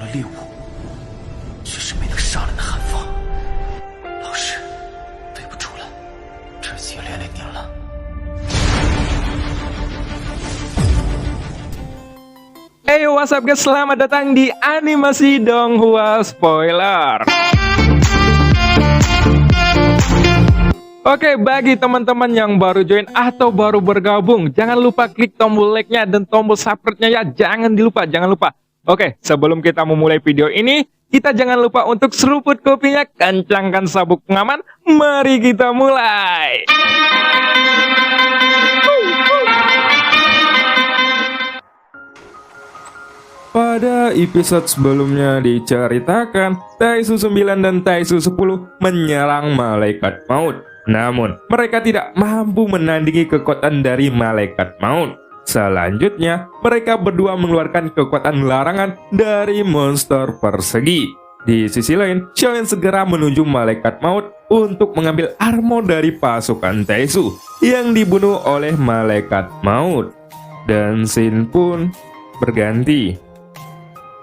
猎物，却是没能杀人的寒风。老师，对不住了，这次也连累您了。Hey, what's up guys? Selamat datang di Animasi Donghua Spoiler. Oke, bagi teman-teman yang baru join atau baru bergabung, jangan lupa klik tombol like-nya dan tombol subscribe-nya ya. Jangan lupa. Oke, sebelum kita memulai video ini, kita jangan lupa untuk seruput kopinya, kencangkan sabuk pengaman. Mari kita mulai. Pada episode sebelumnya diceritakan, Taisu 9 dan Taisu 10 menyerang Malaikat Maut. Namun, mereka tidak mampu menandingi kekuatan dari Malaikat Maut. Selanjutnya, mereka berdua mengeluarkan kekuatan larangan dari monster persegi. Di sisi lain, Xiaoyan segera menuju Malaikat Maut untuk mengambil armor dari pasukan Taisu yang dibunuh oleh Malaikat Maut. Dan scene pun berganti.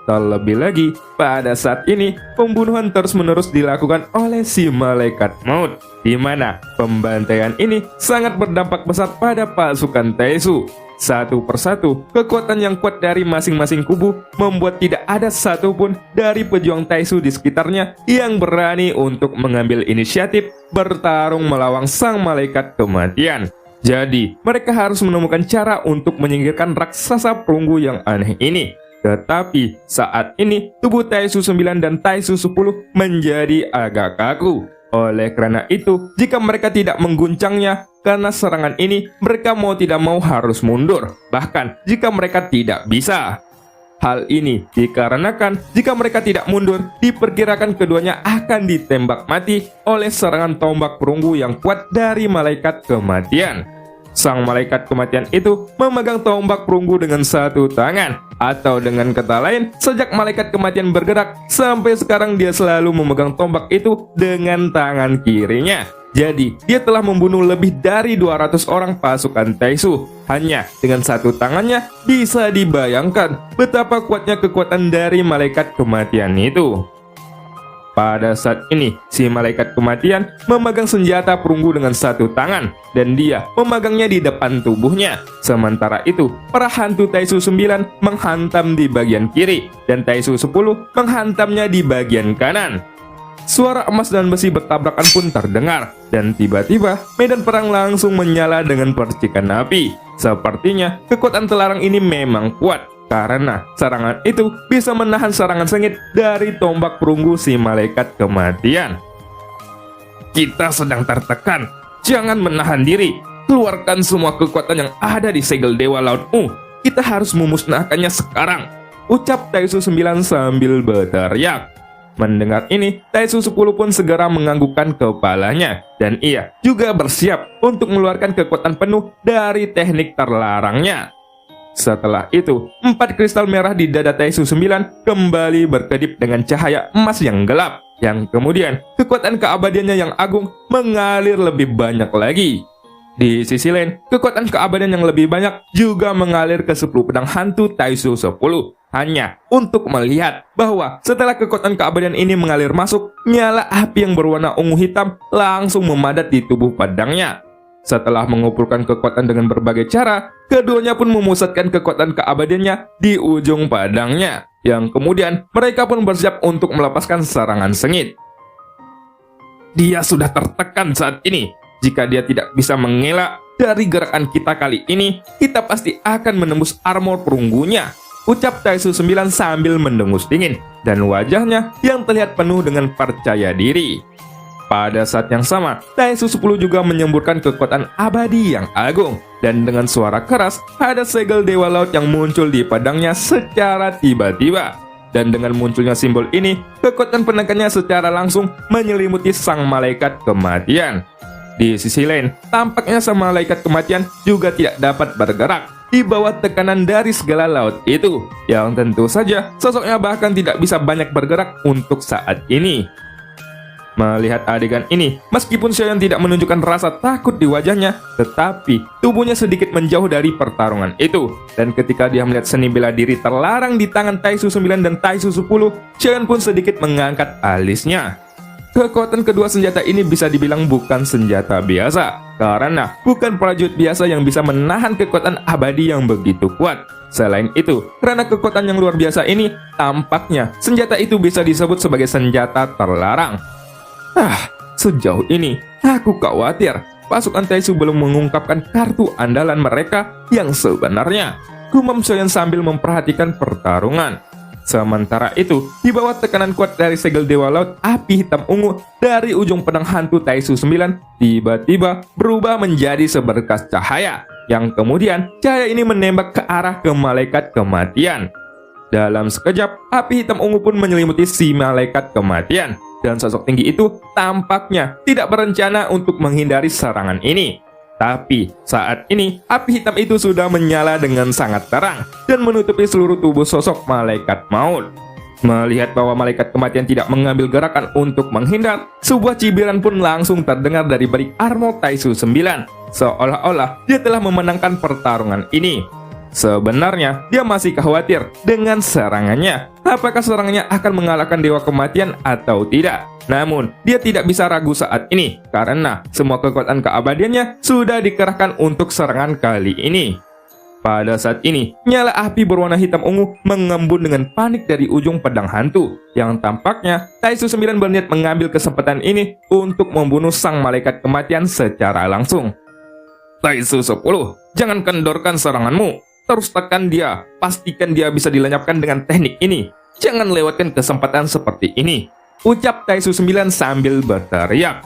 Terlebih lagi, pada saat ini, pembunuhan terus-menerus dilakukan oleh si Malaikat Maut, di mana pembantaian ini sangat berdampak besar pada pasukan Taisu. Satu persatu, kekuatan yang kuat dari masing-masing kubu membuat tidak ada satupun dari pejuang Taisu di sekitarnya yang berani untuk mengambil inisiatif bertarung melawan sang Malaikat Kematian. Jadi, mereka harus menemukan cara untuk menyingkirkan raksasa perunggu yang aneh ini. Tetapi saat ini tubuh Taisu 9 dan Taisu 10 menjadi agak kaku. Oleh karena itu, jika mereka tidak mengguncangnya karena serangan ini, mereka mau tidak mau harus mundur. Bahkan jika mereka tidak bisa. Hal ini dikarenakan jika mereka tidak mundur, diperkirakan keduanya akan ditembak mati oleh serangan tombak perunggu yang kuat dari Malaikat Kematian. Sang Malaikat Kematian itu memegang tombak perunggu dengan satu tangan. Atau dengan kata lain, sejak Malaikat Kematian bergerak, sampai sekarang dia selalu memegang tombak itu dengan tangan kirinya. Jadi, dia telah membunuh lebih dari 200 orang pasukan Taisu. Hanya dengan satu tangannya, bisa dibayangkan betapa kuatnya kekuatan dari Malaikat Kematian itu. Pada saat ini, si Malaikat Kematian memegang senjata perunggu dengan satu tangan, dan dia memegangnya di depan tubuhnya. Sementara itu, para hantu Taisu 9 menghantam di bagian kiri, dan Taisu 10 menghantamnya di bagian kanan. Suara emas dan besi bertabrakan pun terdengar, dan tiba-tiba medan perang langsung menyala dengan percikan api. Sepertinya kekuatan terlarang ini memang kuat, karena serangan itu bisa menahan serangan sengit dari tombak perunggu si Malaikat Kematian. Kita sedang tertekan, jangan menahan diri. Keluarkan semua kekuatan yang ada di segel Dewa Lautmu. Kita harus memusnahkannya sekarang, ucap Taisu 9 sambil berteriak. Mendengar ini, Taisu 10 pun segera menganggukkan kepalanya, dan ia juga bersiap untuk mengeluarkan kekuatan penuh dari teknik terlarangnya. Setelah itu, 4 kristal merah di dada Taisu 9 kembali berkedip dengan cahaya emas yang gelap, yang kemudian kekuatan keabadiannya yang agung mengalir lebih banyak lagi. Di sisi lain, kekuatan keabadian yang lebih banyak juga mengalir ke 10 pedang hantu Taisu 10, hanya untuk melihat bahwa setelah kekuatan keabadian ini mengalir masuk, nyala api yang berwarna ungu hitam langsung memadat di tubuh pedangnya. Setelah mengumpulkan kekuatan dengan berbagai cara, keduanya pun memusatkan kekuatan keabadiannya di ujung pedangnya, yang kemudian mereka pun bersiap untuk melepaskan serangan sengit. Dia sudah tertekan saat ini. Jika dia tidak bisa mengelak dari gerakan kita kali ini, kita pasti akan menembus armor perunggunya, ucap Taisu 9 sambil mendengus dingin, dan wajahnya yang terlihat penuh dengan percaya diri. Pada saat yang sama, Taisu 10 juga menyemburkan kekuatan abadi yang agung, dan dengan suara keras, ada segel Dewa Laut yang muncul di pedangnya secara tiba-tiba. Dan dengan munculnya simbol ini, kekuatan penekannya secara langsung menyelimuti sang Malaikat Kematian. Di sisi lain, tampaknya sang Malaikat Kematian juga tidak dapat bergerak di bawah tekanan dari segala laut itu, yang tentu saja sosoknya bahkan tidak bisa banyak bergerak untuk saat ini. Melihat adegan ini, meskipun Xiaoyan tidak menunjukkan rasa takut di wajahnya, tetapi tubuhnya sedikit menjauh dari pertarungan itu. Dan ketika dia melihat seni bela diri terlarang di tangan Taisu 9 dan Taisu 10, Xiaoyan pun sedikit mengangkat alisnya. Kekuatan kedua senjata ini bisa dibilang bukan senjata biasa, karena bukan prajurit biasa yang bisa menahan kekuatan abadi yang begitu kuat. Selain itu, karena kekuatan yang luar biasa ini, tampaknya senjata itu bisa disebut sebagai senjata terlarang. Sejauh ini, aku khawatir pasukan Taisu belum mengungkapkan kartu andalan mereka yang sebenarnya. Gumam Xiaoyan sambil memperhatikan pertarungan. Sementara itu, di bawah tekanan kuat dari segel Dewa Laut, api hitam ungu dari ujung pedang hantu Taisu 9 tiba-tiba berubah menjadi seberkas cahaya, yang kemudian cahaya ini menembak ke arah ke malaikat kematian. Dalam sekejap, api hitam ungu pun menyelimuti si malaikat kematian. Dan sosok tinggi itu tampaknya tidak berencana untuk menghindari serangan ini. Tapi saat ini api hitam itu sudah menyala dengan sangat terang dan menutupi seluruh tubuh sosok malaikat maut. Melihat bahwa malaikat kematian tidak mengambil gerakan untuk menghindar, sebuah cibiran pun langsung terdengar dari balik armor Taisu 9, seolah-olah dia telah memenangkan pertarungan ini. Sebenarnya, dia masih khawatir dengan serangannya. Apakah serangannya akan mengalahkan Dewa Kematian atau tidak? Namun, dia tidak bisa ragu saat ini, karena semua kekuatan keabadiannya sudah dikerahkan untuk serangan kali ini. Pada saat ini, nyala api berwarna hitam ungu mengembun dengan panik dari ujung pedang hantu, yang tampaknya Taisu 9 berniat mengambil kesempatan ini untuk membunuh sang malaikat kematian secara langsung. Taisu 10, jangan kendorkan seranganmu. Terus tekan dia, pastikan dia bisa dilenyapkan dengan teknik ini. Jangan lewatkan kesempatan seperti ini, ucap Taisu 9 sambil berteriak.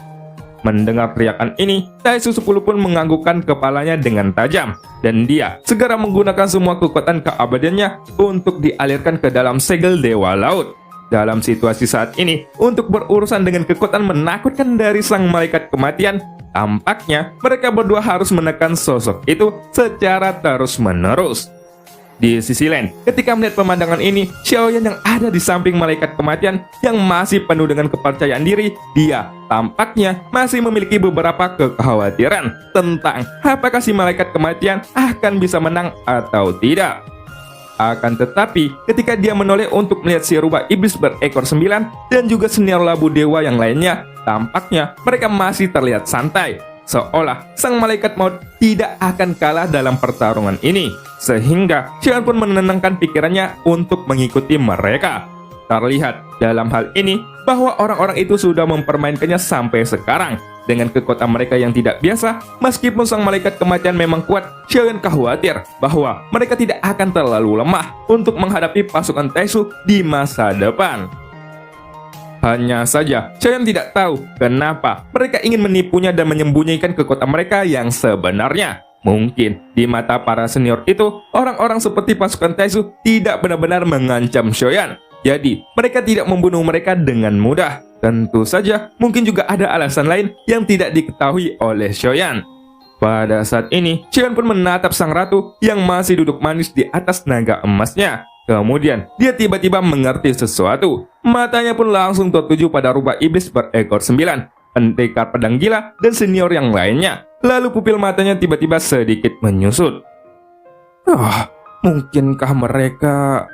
Mendengar teriakan ini, Taisu 10 pun menganggukkan kepalanya dengan tajam, dan dia segera menggunakan semua kekuatan keabadiannya untuk dialirkan ke dalam segel Dewa Laut. Dalam situasi saat ini, untuk berurusan dengan kekuatan menakutkan dari sang malaikat kematian, tampaknya mereka berdua harus menekan sosok itu secara terus-menerus. Di sisi lain, ketika melihat pemandangan ini, Xiaoyan yang ada di samping malaikat kematian yang masih penuh dengan kepercayaan diri, dia tampaknya masih memiliki beberapa kekhawatiran tentang apakah si malaikat kematian akan bisa menang atau tidak. Akan tetapi, ketika dia menoleh untuk melihat si rubah iblis berekor 9 dan juga senior labu dewa yang lainnya, tampaknya mereka masih terlihat santai, seolah sang malaikat maut tidak akan kalah dalam pertarungan ini. Sehingga Xiaoyan pun menenangkan pikirannya untuk mengikuti mereka. Terlihat dalam hal ini bahwa orang-orang itu sudah mempermainkannya sampai sekarang. Dengan kekuatan mereka yang tidak biasa, meskipun sang malaikat kematian memang kuat, Xiaoyan khawatir bahwa mereka tidak akan terlalu lemah untuk menghadapi pasukan Taisu di masa depan. Hanya saja, Xiaoyan tidak tahu kenapa mereka ingin menipunya dan menyembunyikan kekuatan mereka yang sebenarnya. Mungkin di mata para senior itu, orang-orang seperti pasukan Taisu tidak benar-benar mengancam Xiaoyan. Jadi, mereka tidak membunuh mereka dengan mudah. Tentu saja, mungkin juga ada alasan lain yang tidak diketahui oleh Xiaoyan. Pada saat ini, Xiaoyan pun menatap sang ratu yang masih duduk manis di atas naga emasnya. Kemudian, dia tiba-tiba mengerti sesuatu. Matanya pun langsung tertuju pada rubah iblis berekor 9, pendekar pedang gila, dan senior yang lainnya. Lalu pupil matanya tiba-tiba sedikit menyusut. Mungkinkah mereka...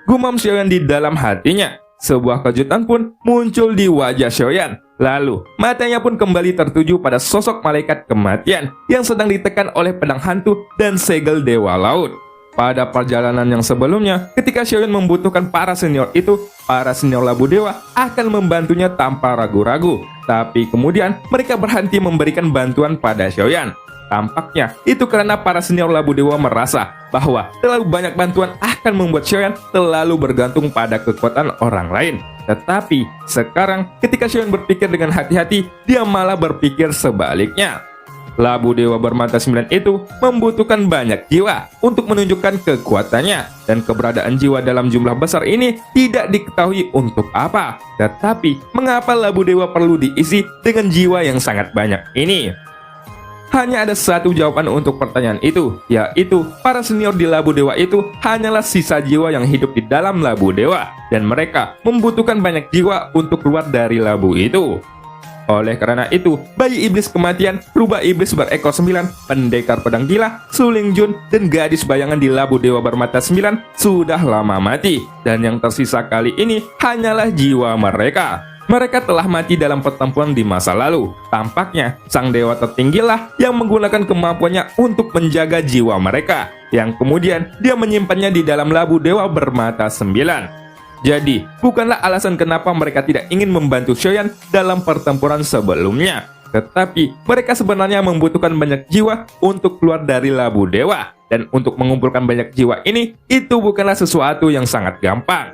Gumam Xiaoyan di dalam hatinya. Sebuah kejutan pun muncul di wajah Xiaoyan. Lalu, matanya pun kembali tertuju pada sosok malaikat kematian yang sedang ditekan oleh pedang hantu dan segel Dewa Laut. Pada perjalanan yang sebelumnya, ketika Xiaoyan membutuhkan para senior itu, para senior labu dewa akan membantunya tanpa ragu-ragu. Tapi kemudian, mereka berhenti memberikan bantuan pada Xiaoyan. Tampaknya itu karena para senior labu dewa merasa bahwa terlalu banyak bantuan akan membuat Xiaoyan terlalu bergantung pada kekuatan orang lain. Tetapi sekarang ketika Xiaoyan berpikir dengan hati-hati, dia malah berpikir sebaliknya. Labu dewa bermata 9 itu membutuhkan banyak jiwa untuk menunjukkan kekuatannya, dan keberadaan jiwa dalam jumlah besar ini tidak diketahui untuk apa. Tetapi mengapa labu dewa perlu diisi dengan jiwa yang sangat banyak ini? Hanya ada satu jawaban untuk pertanyaan itu, yaitu para senior di labu dewa itu hanyalah sisa jiwa yang hidup di dalam labu dewa, dan mereka membutuhkan banyak jiwa untuk keluar dari labu itu. Oleh karena itu, bayi iblis kematian, rubah iblis berekor 9, pendekar pedang gila, Suling Jun, dan gadis bayangan di labu dewa bermata 9 sudah lama mati. Dan yang tersisa kali ini hanyalah jiwa mereka. Mereka telah mati dalam pertempuran di masa lalu. Tampaknya, sang dewa tertinggilah yang menggunakan kemampuannya untuk menjaga jiwa mereka, yang kemudian dia menyimpannya di dalam labu dewa bermata 9. Jadi, bukanlah alasan kenapa mereka tidak ingin membantu Xiaoyan dalam pertempuran sebelumnya. Tetapi, mereka sebenarnya membutuhkan banyak jiwa untuk keluar dari labu dewa. Dan untuk mengumpulkan banyak jiwa ini, itu bukanlah sesuatu yang sangat gampang.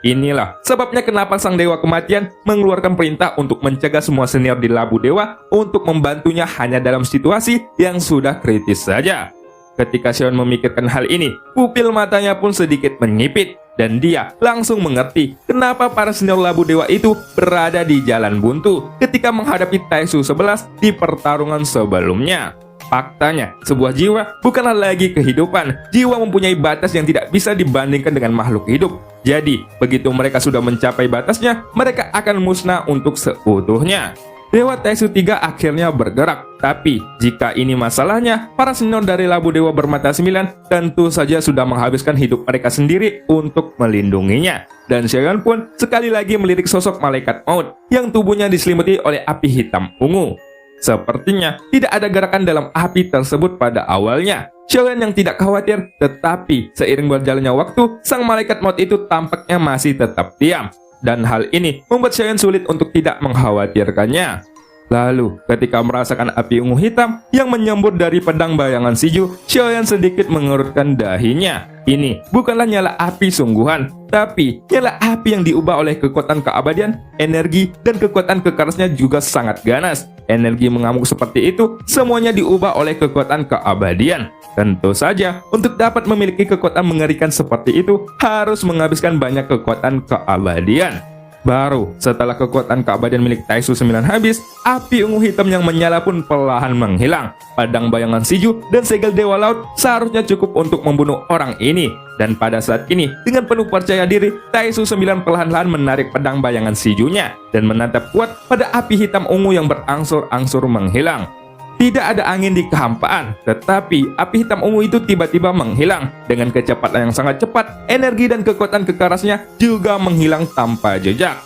Inilah sebabnya kenapa sang dewa kematian mengeluarkan perintah untuk mencegah semua senior di labu dewa untuk membantunya hanya dalam situasi yang sudah kritis saja. Ketika Xiaoyan memikirkan hal ini, pupil matanya pun sedikit menyipit. Dan dia langsung mengerti kenapa para senior labu dewa itu berada di jalan buntu ketika menghadapi Taisu 11 di pertarungan sebelumnya. Faktanya, sebuah jiwa bukanlah lagi kehidupan. Jiwa mempunyai batas yang tidak bisa dibandingkan dengan makhluk hidup. Jadi, begitu mereka sudah mencapai batasnya, mereka akan musnah untuk seutuhnya. Dewa Taisu 3 akhirnya bergerak. Tapi, jika ini masalahnya, para senior dari labu dewa bermata 9 tentu saja sudah menghabiskan hidup mereka sendiri untuk melindunginya. Dan Xiaoyan pun sekali lagi melirik sosok malaikat maut yang tubuhnya diselimuti oleh api hitam ungu. Sepertinya tidak ada gerakan dalam api tersebut pada awalnya. Xiaoyan yang tidak khawatir, tetapi seiring berjalannya waktu, sang malaikat maut itu tampaknya masih tetap diam. Dan hal ini membuat Xiaoyan sulit untuk tidak mengkhawatirkannya. Lalu, ketika merasakan api ungu hitam yang menyembur dari pedang bayangan Shiju, Xiaoyan sedikit mengerutkan dahinya. Ini bukanlah nyala api sungguhan, tapi nyala api yang diubah oleh kekuatan keabadian, energi, dan kekuatan kekerasnya juga sangat ganas. Energi mengamuk seperti itu, semuanya diubah oleh kekuatan keabadian. Tentu saja, untuk dapat memiliki kekuatan mengerikan seperti itu, harus menghabiskan banyak kekuatan keabadian. Baru setelah kekuatan keabadian milik Taisu 9 habis, api ungu hitam yang menyala pun perlahan menghilang. Padang bayangan Shiju dan segel dewa laut seharusnya cukup untuk membunuh orang ini. Dan pada saat ini, dengan penuh percaya diri, Taisu 9 perlahan-lahan menarik pedang bayangan Shijunya dan menatap kuat pada api hitam ungu yang berangsur-angsur menghilang. Tidak ada angin di kehampaan, tetapi api hitam ungu itu tiba-tiba menghilang. Dengan kecepatan yang sangat cepat, energi dan kekuatan kekerasnya juga menghilang tanpa jejak.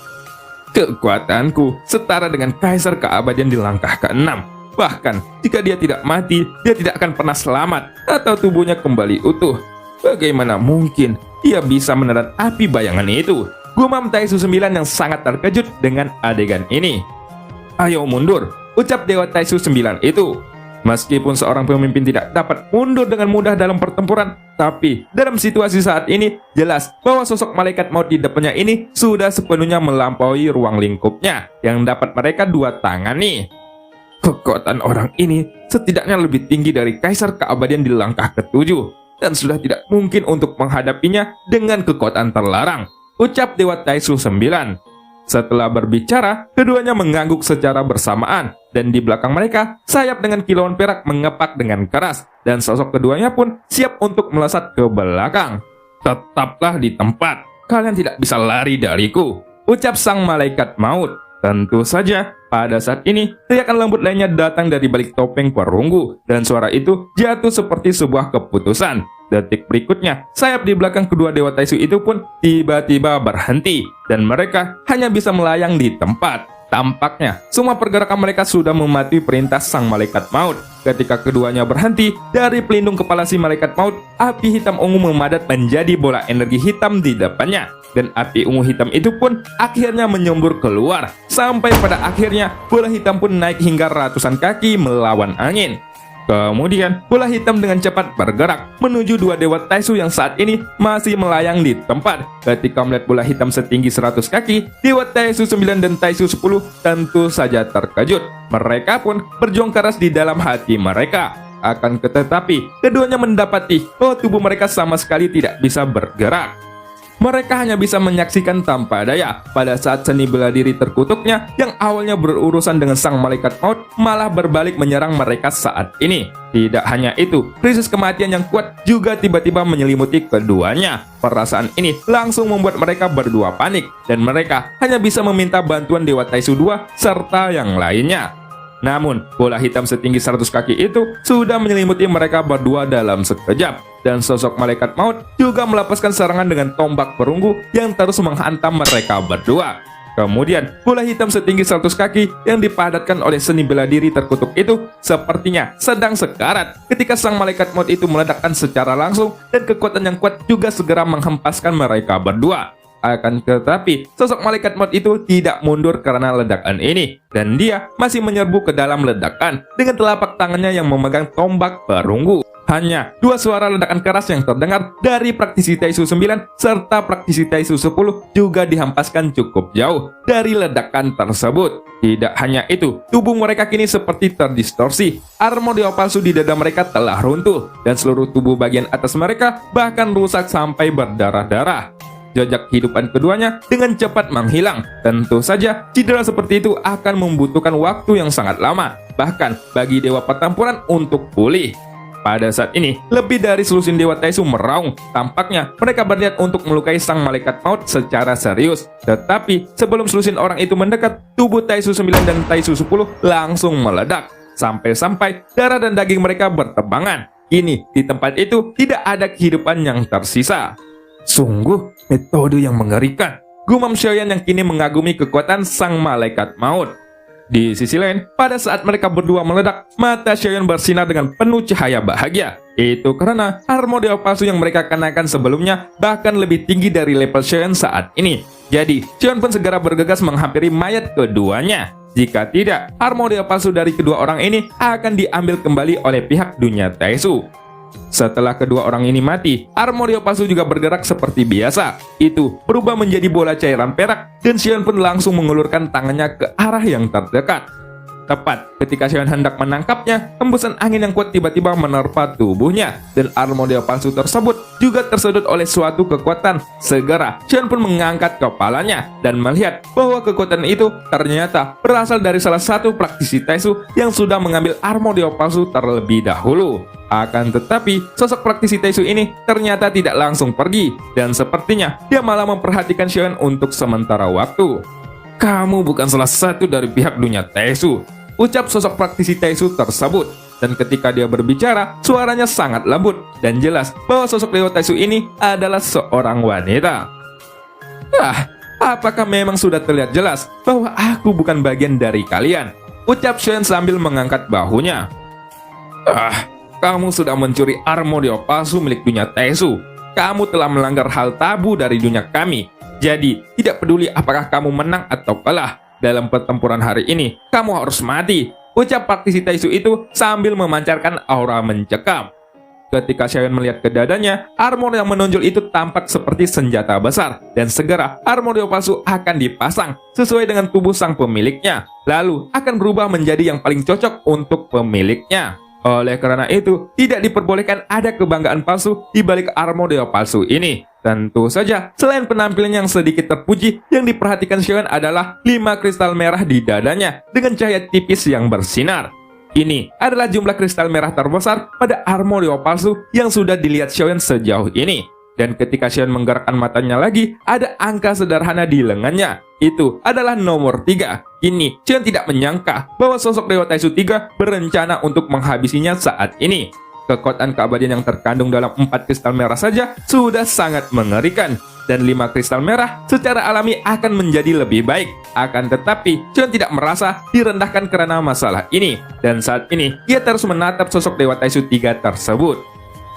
Kekuatanku setara dengan Kaisar Keabadian di langkah ke-6. Bahkan, jika dia tidak mati, dia tidak akan pernah selamat atau tubuhnya kembali utuh. Bagaimana mungkin dia bisa menelan api bayangan itu? Gumam Taisu 9 yang sangat terkejut dengan adegan ini. Ayo mundur, ucap Dewa Taisu 9 itu. Meskipun seorang pemimpin tidak dapat mundur dengan mudah dalam pertempuran, tapi dalam situasi saat ini, jelas bahwa sosok malaikat maut di depannya ini sudah sepenuhnya melampaui ruang lingkupnya yang dapat mereka dua tangani. Kekuatan orang ini setidaknya lebih tinggi dari Kaisar Keabadian di langkah ke-7, dan sudah tidak mungkin untuk menghadapinya dengan kekuatan terlarang, ucap Dewa Taisu 9. Setelah berbicara, keduanya mengangguk secara bersamaan, dan di belakang mereka, sayap dengan kilauan perak mengepak dengan keras, dan sosok keduanya pun siap untuk melesat ke belakang. Tetaplah di tempat, kalian tidak bisa lari dariku, ucap sang malaikat maut. Tentu saja, pada saat ini, teriakan lembut lainnya datang dari balik topeng perunggu, dan suara itu jatuh seperti sebuah keputusan. Detik berikutnya, sayap di belakang kedua Dewa Taisu itu pun tiba-tiba berhenti, dan mereka hanya bisa melayang di tempat. Tampaknya, semua pergerakan mereka sudah mematuhi perintah sang malaikat maut. Ketika keduanya berhenti, dari pelindung kepala si malaikat maut, api hitam ungu memadat menjadi bola energi hitam di depannya. Dan api ungu hitam itu pun akhirnya menyembur keluar. Sampai pada akhirnya, bola hitam pun naik hingga ratusan kaki melawan angin. Kemudian, bola hitam dengan cepat bergerak menuju dua Dewa Taisu yang saat ini masih melayang di tempat. Ketika melihat bola hitam setinggi 100 kaki, Dewa Taisu 9 dan Taisu 10 tentu saja terkejut. Mereka pun berjuang keras di dalam hati mereka. Akan tetapi, keduanya mendapati bahwa tubuh mereka sama sekali tidak bisa bergerak. Mereka hanya bisa menyaksikan tanpa daya pada saat seni bela diri terkutuknya yang awalnya berurusan dengan sang malaikat maut malah berbalik menyerang mereka saat ini. Tidak hanya itu, krisis kematian yang kuat juga tiba-tiba menyelimuti keduanya. Perasaan ini langsung membuat mereka berdua panik dan mereka hanya bisa meminta bantuan Dewa Taisu II serta yang lainnya. Namun, bola hitam setinggi 100 kaki itu sudah menyelimuti mereka berdua dalam sekejap. Dan sosok malaikat maut juga melepaskan serangan dengan tombak perunggu yang terus menghantam mereka berdua. Kemudian, bola hitam setinggi 100 kaki yang dipadatkan oleh seni bela diri terkutuk itu sepertinya sedang sekarat ketika sang malaikat maut itu meledakkan secara langsung dan kekuatan yang kuat juga segera menghempaskan mereka berdua. Akan tetapi, sosok malaikat maut itu tidak mundur karena ledakan ini, dan dia masih menyerbu ke dalam ledakan dengan telapak tangannya yang memegang tombak perunggu. Hanya dua suara ledakan keras yang terdengar dari praktisi Taisu 9 serta praktisi Taisu 10 juga dihempaskan cukup jauh dari ledakan tersebut. Tidak hanya itu, tubuh mereka kini seperti terdistorsi. Armor dewa palsu di dada mereka telah runtuh, dan seluruh tubuh bagian atas mereka bahkan rusak sampai berdarah-darah. Jejak kehidupan keduanya dengan cepat menghilang. Tentu saja, cedera seperti itu akan membutuhkan waktu yang sangat lama, bahkan bagi dewa pertempuran untuk pulih. Pada saat ini, lebih dari selusin Dewa Taisu meraung. Tampaknya mereka berniat untuk melukai sang malaikat maut secara serius. Tetapi, sebelum selusin orang itu mendekat, tubuh Taisu 9 dan Taisu 10 langsung meledak. Sampai-sampai darah dan daging mereka berterbangan. Kini, di tempat itu tidak ada kehidupan yang tersisa. Sungguh metode yang mengerikan, gumam Xiaoyan yang kini mengagumi kekuatan sang malaikat maut. Di sisi lain, pada saat mereka berdua meledak, mata Xiaoyan bersinar dengan penuh cahaya bahagia. Itu karena armor dewa palsu yang mereka kenakan sebelumnya bahkan lebih tinggi dari level Xiaoyan saat ini. Jadi, Xiaoyan pun segera bergegas menghampiri mayat keduanya. Jika tidak, armor dewa palsu dari kedua orang ini akan diambil kembali oleh pihak dunia Taisu. Setelah kedua orang ini mati, armor dewa palsu juga bergerak seperti biasa. Itu berubah menjadi bola cairan perak dan Xiaoyan pun langsung mengulurkan tangannya ke arah yang terdekat. Tepat ketika Xiaoyan hendak menangkapnya, hembusan angin yang kuat tiba-tiba menerpa tubuhnya dan armor dewa palsu tersebut juga tersedot oleh suatu kekuatan. Segera Xiaoyan pun mengangkat kepalanya dan melihat bahwa kekuatan itu ternyata berasal dari salah satu praktisi Taisu yang sudah mengambil armor dewa palsu terlebih dahulu. Akan tetapi, sosok praktisi Taisu ini ternyata tidak langsung pergi, dan sepertinya dia malah memperhatikan Xiaoyan untuk sementara waktu. "Kamu bukan salah satu dari pihak dunia Taisu," ucap sosok praktisi Taisu tersebut. Dan ketika dia berbicara, suaranya sangat lembut dan jelas bahwa sosok dewa Taisu ini adalah seorang wanita. Apakah memang sudah terlihat jelas bahwa aku bukan bagian dari kalian?" ucap Xiaoyan sambil mengangkat bahunya. Kamu sudah mencuri armor dewa palsu milik dunia Taisu. Kamu telah melanggar hal tabu dari dunia kami. Jadi, tidak peduli apakah kamu menang atau kalah. Dalam pertempuran hari ini, kamu harus mati, ucap praktisi Taisu itu sambil memancarkan aura mencekam. Ketika Xiaoyan melihat ke dadanya, armor yang menonjol itu tampak seperti senjata besar, dan segera armor dewa palsu akan dipasang sesuai dengan tubuh sang pemiliknya, lalu akan berubah menjadi yang paling cocok untuk pemiliknya. Oleh karena itu, tidak diperbolehkan ada kebanggaan palsu di balik armor dewa palsu ini. Tentu saja, selain penampilan yang sedikit terpuji, yang diperhatikan Xiaoyan adalah 5 kristal merah di dadanya dengan cahaya tipis yang bersinar. Ini adalah jumlah kristal merah terbesar pada armor dewa palsu yang sudah dilihat Xiaoyan sejauh ini. Dan ketika Xiaoyan menggerakkan matanya lagi, ada angka sederhana di lengannya. Itu adalah nomor 3. Kini, Xiaoyan tidak menyangka bahwa sosok Dewa Taisu 3 berencana untuk menghabisinya saat ini. Kekuatan keabadian yang terkandung dalam 4 kristal merah saja sudah sangat mengerikan. Dan 5 kristal merah secara alami akan menjadi lebih baik. Akan tetapi, Xiaoyan tidak merasa direndahkan karena masalah ini. Dan saat ini, ia terus menatap sosok Dewa Taisu 3 tersebut.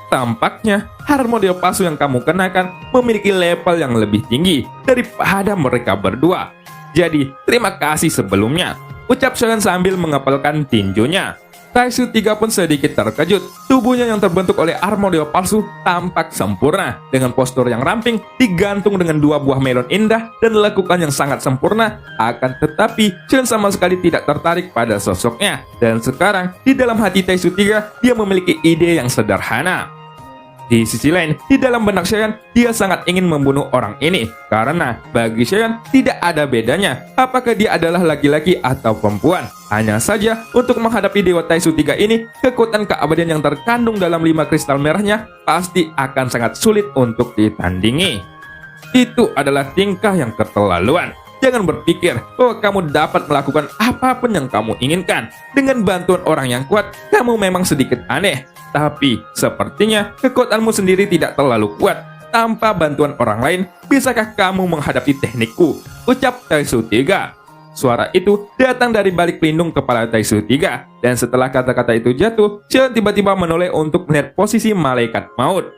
Tampaknya, armor dewa palsu yang kamu kenakan memiliki level yang lebih tinggi daripada mereka berdua. Jadi, terima kasih sebelumnya, ucap Xiaoyan sambil mengepalkan tinjunya. Taisu 3 pun sedikit terkejut. Tubuhnya yang terbentuk oleh armor dewa palsu tampak sempurna, dengan postur yang ramping, digantung dengan 2 buah melon indah, dan lekukan yang sangat sempurna. Akan tetapi, Xiaoyan sama sekali tidak tertarik pada sosoknya. Dan sekarang, di dalam hati Taisu 3, dia memiliki ide yang sederhana. Di sisi lain, di dalam benak Xiaoyan, dia sangat ingin membunuh orang ini. Karena bagi Xiaoyan, tidak ada bedanya apakah dia adalah laki-laki atau perempuan. Hanya saja, untuk menghadapi Dewa Taisu 3 ini, kekuatan keabadian yang terkandung dalam 5 kristal merahnya pasti akan sangat sulit untuk ditandingi. Itu adalah tingkah yang keterlaluan. Jangan berpikir bahwa kamu dapat melakukan apapun yang kamu inginkan. Dengan bantuan orang yang kuat, kamu memang sedikit aneh. Tapi, sepertinya kekuatanmu sendiri tidak terlalu kuat. Tanpa bantuan orang lain, bisakah kamu menghadapi teknikku? Ucap Taisu 3. Suara itu datang dari balik pelindung kepala Taisu 3. Dan setelah kata-kata itu jatuh, Xiaoyan tiba-tiba menoleh untuk melihat posisi malaikat maut.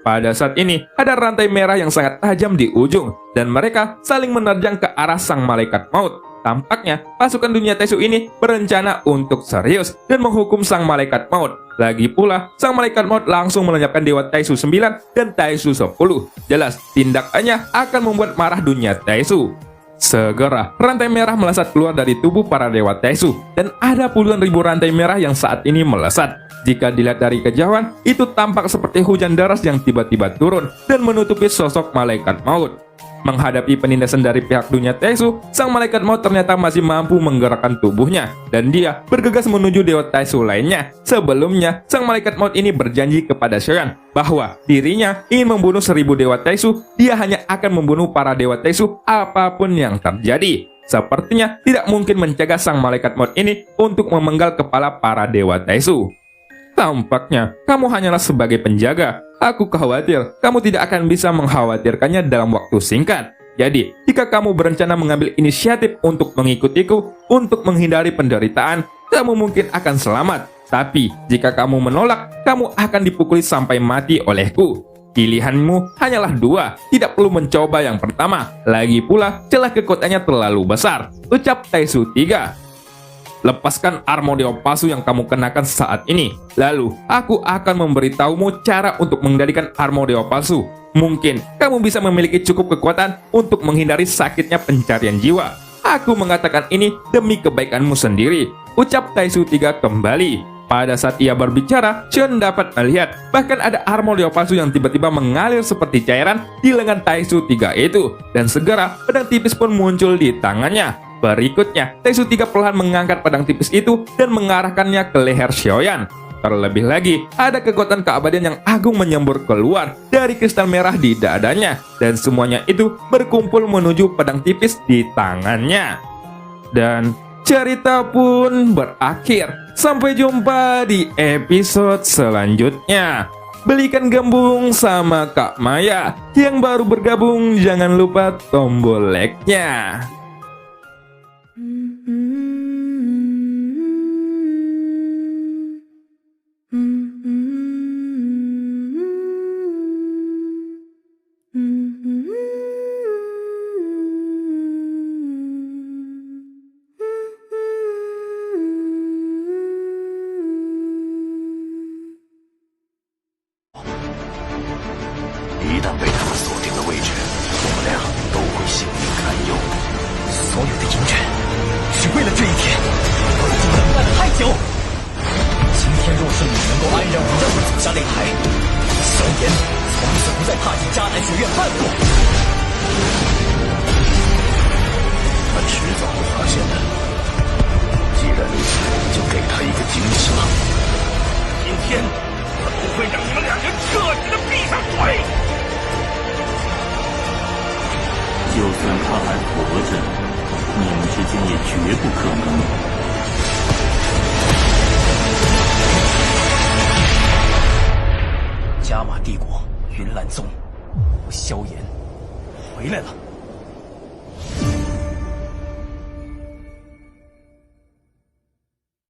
Pada saat ini, ada rantai merah yang sangat tajam di ujung, dan mereka saling menerjang ke arah sang malaikat maut. Tampaknya, pasukan dunia Taisu ini berencana untuk serius dan menghukum sang malaikat maut. Lagi pula, sang malaikat maut langsung melenyapkan Dewa Taisu 9 dan Taisu 10. Jelas, tindakannya akan membuat marah dunia Taisu. Segera, rantai merah melesat keluar dari tubuh para Dewa Taisu, dan ada puluhan ribu rantai merah yang saat ini melesat. Jika dilihat dari kejauhan, itu tampak seperti hujan deras yang tiba-tiba turun dan menutupi sosok malaikat maut. Menghadapi penindasan dari pihak dunia Taisu, sang malaikat maut ternyata masih mampu menggerakkan tubuhnya, dan dia bergegas menuju Dewa Taisu lainnya. Sebelumnya, sang malaikat maut ini berjanji kepada Xiaoyan bahwa dirinya ingin membunuh 1000 Dewa Taisu. Dia hanya akan membunuh para Dewa Taisu apapun yang terjadi. Sepertinya tidak mungkin mencegah sang malaikat maut ini untuk memenggal kepala para Dewa Taisu. Tampaknya kamu hanyalah sebagai penjaga. Aku khawatir kamu tidak akan bisa mengkhawatirkannya dalam waktu singkat. Jadi, jika kamu berencana mengambil inisiatif untuk mengikutiku untuk menghindari penderitaan, kamu mungkin akan selamat. Tapi, jika kamu menolak, kamu akan dipukuli sampai mati olehku. Pilihanmu hanyalah 2, tidak perlu mencoba yang pertama. Lagi pula, celah kekuatannya terlalu besar. Ucap Taisu 3. Lepaskan armor dewa palsu yang kamu kenakan saat ini. Lalu, aku akan memberitahumu cara untuk mengendalikan armor dewa palsu. Mungkin kamu bisa memiliki cukup kekuatan untuk menghindari sakitnya pencarian jiwa. Aku mengatakan ini demi kebaikanmu sendiri. Ucap Taisu 3 kembali. Pada saat ia berbicara, Xiaoyan dapat melihat bahkan ada armor dewa palsu yang tiba-tiba mengalir seperti cairan di lengan Taisu 3 itu. Dan segera pedang tipis pun muncul di tangannya. Berikutnya, Taisu 3 perlahan mengangkat pedang tipis itu dan mengarahkannya ke leher Xiaoyan. Terlebih lagi, ada kekuatan keabadian yang agung menyembur keluar dari kristal merah di dadanya, dan semuanya itu berkumpul menuju pedang tipis di tangannya. Dan cerita pun berakhir. Sampai jumpa di episode selanjutnya. Belikan gembung sama Kak Maya. Yang baru bergabung, jangan lupa tombol like-nya.一旦被他们锁定了位置，我们俩都会性命堪忧。所有的隐忍，是为了这一天。我已经等待了太久。今天若是你能够安然无恙地走下擂台，萧炎从此不再踏进迦南学院半步。他迟早会发现的。既然如此，就给他一个惊喜吧。今天，我不会让你们两人彻底的闭上嘴。就算他还活着，你们之间也绝不可能。加玛帝国云岚宗，我萧炎回来了。